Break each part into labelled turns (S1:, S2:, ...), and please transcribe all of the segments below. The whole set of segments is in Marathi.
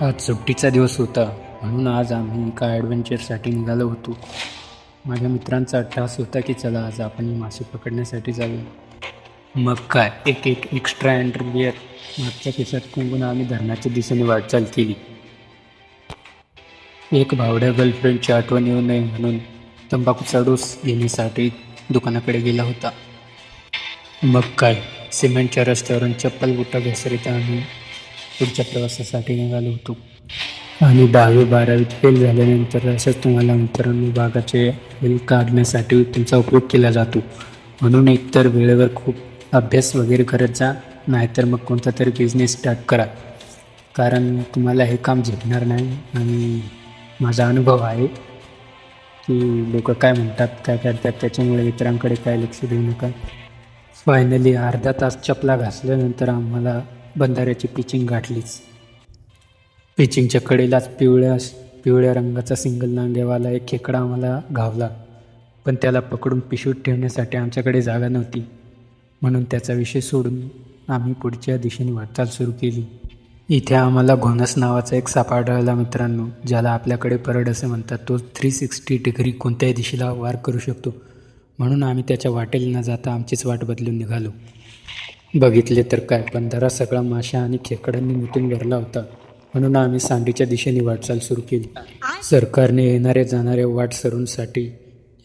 S1: आज सुट्टीचा दिवस होता म्हणून आज आम्ही एका ॲडव्हेंचरसाठी निघालो होतो. माझ्या मित्रांचा अट्टाहास होता की चला आज आपण मासे पकडण्यासाठी जाऊया. मग काय एक एक्स्ट्रा अँडरविअर मागच्या खिशात कोंबून आम्ही धरणाच्या दिशेने वाटचाल केली. एक भावड्या गर्लफ्रेंडची आठवण येऊ नये म्हणून तंबाखूचा डोस घेण्यासाठी दुकानाकडे गेला होता. मग काय सिमेंटच्या रस्त्यावरून चप्पल बुटा घसरीत आम्ही पुढच्या प्रवासासाठी निघालो होतो. आणि 10वी-12वीत फेल झाल्यानंतर असंच तुम्हाला मित्रांनो भागाचे बिल काढण्यासाठी तुमचा उपयोग केला जातो. म्हणून एकतर वेळेवर खूप अभ्यास वगैरे करत जा, नाहीतर मग कोणता तरी बिझनेस स्टार्ट करा, कारण तुम्हाला हे काम झेपणार नाही. आणि माझा अनुभव आहे की लोक काय म्हणतात काय करतात, त्याच्यामुळे मित्रांकडे काय लक्ष देऊ नका. फायनली अर्धा तास चपला घासल्यानंतर आम्हाला बंधाऱ्याची पिचिंग गाठलीच. पिचिंगच्या कडेलाच पिवळ्या रंगाचा सिंगल नांग्यावाला एक खेकडा आम्हाला घावला, पण त्याला पकडून पिशवीत ठेवण्यासाठी आमच्याकडे जागा नव्हती. म्हणून त्याचा विषय सोडून आम्ही पुढच्या दिशेने वाटचाल सुरू केली. इथे आम्हाला घोणस नावाचा एक साप आढळला मित्रांनो, ज्याला आपल्याकडे परड असे म्हणतात. तो 360 डिग्री कोणत्याही दिशेला वार करू शकतो. म्हणून आम्ही त्याच्या वाटेला न जाता आमचीच वाट बदलून निघालो. बघितले तर काय, बंधारा सगळा माशा आणि खेकड्यांनी मिटून भरला होता. म्हणून आम्ही सांडीच्या दिशेने वाटचाल सुरू केली. सरकारने येणाऱ्या जाणाऱ्या वाटसरूंसाठी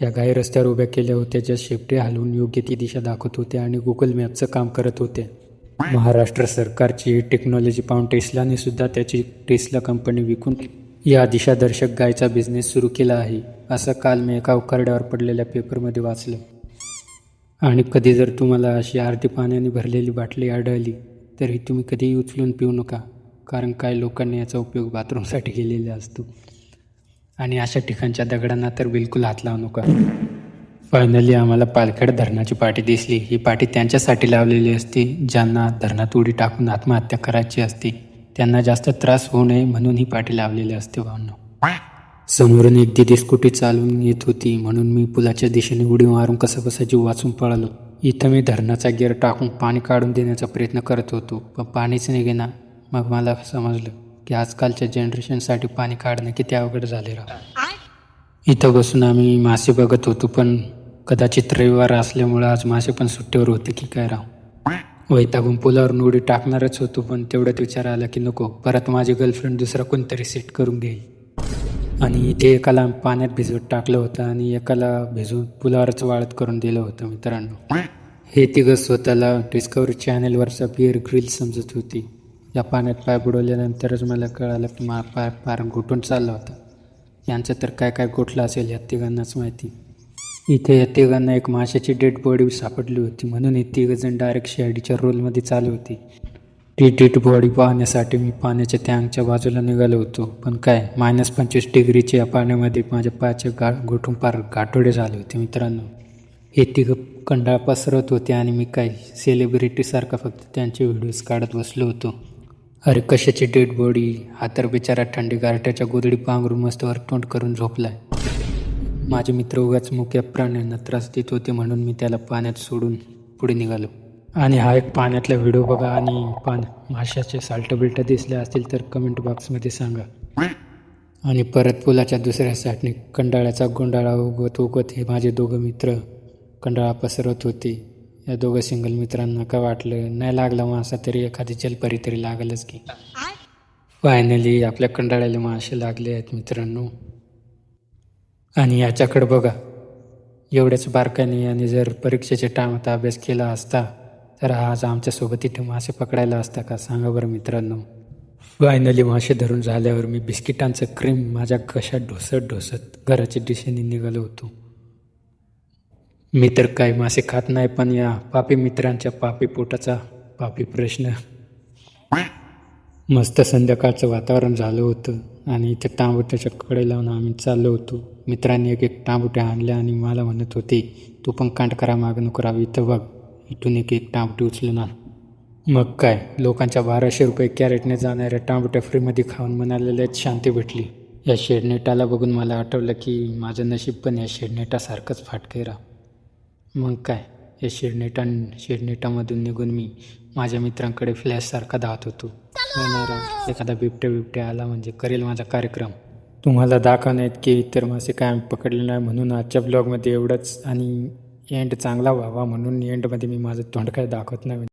S1: या घाई रस्त्यावर उभ्या केल्या होत्या, ज्या शेपटे हलवून योग्य ती दिशा दाखवत होत्या आणि गुगल मॅपचं काम करत होत्या. महाराष्ट्र सरकारची टेक्नॉलॉजी पाहून टेस्लाने सुद्धा त्याची टेस्ला कंपनी विकून या दिशादर्शक गायचा बिझनेस सुरू केला आहे, असं काल मी एका उकारड्यावर पडलेल्या पेपरमध्ये वाचलं. आणि कधी जर तुम्हाला अशी अर्धी पाण्याने भरलेली बाटली आढळली तरी तुम्ही कधीही उचलून पिऊ नका, कारण काही लोकांनी याचा उपयोग बाथरूमसाठी केलेला असतो. आणि अशा ठिकाणच्या दगडांना तर बिलकुल हात लावू नका. फायनली आम्हाला पालखेड धरणाची पाटी दिसली. ही पाटी त्यांच्यासाठी लावलेली असते ज्यांना धरणात उडी टाकून आत्महत्या करायची असते. त्यांना जास्त त्रास होऊ नये म्हणून ही पाटी लावलेली असते भावना. समोरून एक दिदी स्कूटी चालवून येत होती, म्हणून मी पुलाच्या दिशेने उडी मारून कसा जीव वाचून पळालो. इथं मी धरणाचा गिअर टाकून पाणी काढून देण्याचा प्रयत्न करत होतो, पण पाणीच निघेना. मग मला समजलं की आजकालच्या जनरेशनसाठी पाणी काढणं किती अवघड झाले राव. इथं बसून आम्ही मासे बघत होतो, पण कदाचित रविवार असल्यामुळं आज मासे पण सुट्टीवर होते की काय राव. वैतागून पुलावरून उडी टाकणारच होतो, पण तेवढ्यात विचार आला की नको, परत माझी गर्लफ्रेंड दुसरा कोणतरी सेट करून घेईल. आणि इथे एकाला पाण्यात भिजवत टाकलं होतं आणि एकाला भिजवून पुलावरच वाळत करून दिलं होतं मित्रांनो. हे तिघं स्वतःला डिस्कवरी चॅनेलवरचा बिअर ग्रिल समजत होती. या पाण्यात पाय बुडवल्यानंतरच मला कळालं की पाय पार घुटून चालला होता. यांचं तर काय काय गोठलं असेल या तिघांनाच माहिती. इथे या तिघांना एक माशाची डेड बॉडी सापडली होती, म्हणून हे तिघजण डायरेक्ट शेडीच्या रोलमध्ये चालू होती. ती डेड बॉडी पाहण्यासाठी मी पाण्याच्या टँकच्या बाजूला निघालो होतो, पण काय -25 डिग्रीच्या या पाण्यामध्ये माझ्या पायाचे घोटून पार गाठोडे झाले होते मित्रांनो. हे तिघं कंडाळ पसरत होते आणि मी काय सेलिब्रिटीसारखा फक्त त्यांचे व्हिडिओज काढत बसलो होतो. अरे कशाची डेड बॉडी, हा तर बिचारा थंडी गारठ्याच्या गोधडी पांघरून मस्त वरतोंड करून झोपलाय. माझे मित्र उगाच मुक्या प्राण्यांना त्रास देत होते, म्हणून मी त्याला पाण्यात सोडून पुढे निघालो. आणि हा एक पाण्यातला व्हिडिओ बघा आणि माशाचे साल्ट बिल्ट दिसले असतील तर कमेंट बॉक्समध्ये सांगा. आणि परत पुलाच्या दुसऱ्या साईडने कंडाळ्याचा गोंडाळा उगवत हे माझे दोघं मित्र कंडाळा पसरत होते. या दोघं सिंगल मित्रांना का वाटलं नाही लागला मासा तरी एखादी जलपरी तरी लागलच की. फायनली आपल्या कंडाळ्याला मासे लागले आहेत मित्रांनो. आणि याच्याकडे बघा, एवढ्याच बारकाईने आणि जर परीक्षेच्या टायमात अभ्यास केला असता तर आज आमच्यासोबत इथे मासे पकडायला असता का, सांगा बरं मित्रांनो. फायनली मासे धरून झाल्यावर मी बिस्किटांचं क्रीम माझ्या घशात ढोसत घराच्या दिशेने निघालो होतो. मी तर काय मासे खात नाही, पण या पापी मित्रांच्या पापी पोटाचा पापी प्रश्न. मस्त संध्याकाळचं वातावरण झालं होतं आणि इथे टांबुट्याच्या कडे लावून आम्ही चाललो होतो. मित्रांनी एक टांबुट्या आणल्या आणि मला म्हणत होते तू पण कांट करा मागं नको राव, इथं बघ, इथून एक टांबुटी उचलून आण. मग काय लोकांच्या 1200 रुपये कॅरेटने जाणाऱ्या टांबुट्या फ्रीमध्ये खाऊन म्हणालेल्याच शांती भेटली. या शेडनेटाला बघून मला आठवलं की माझं नशीब पण या शेडनेटासारखंच फाटकं राव. मग काय या शिरनेटामधून निघून मी माझ्या मित्रांकडे फ्लॅशसारखा धावत होतो. येणारा एखादा बिबट्या आला म्हणजे करेल माझा कार्यक्रम. तुम्हाला दाखवण्यात की इतर मासे काय पकडले नाही म्हणून आजच्या ब्लॉगमध्ये एवढंच. आणि एंड चांगला व्हावा म्हणून एंडमध्ये मी माझं तोंड काय दाखवत नाही.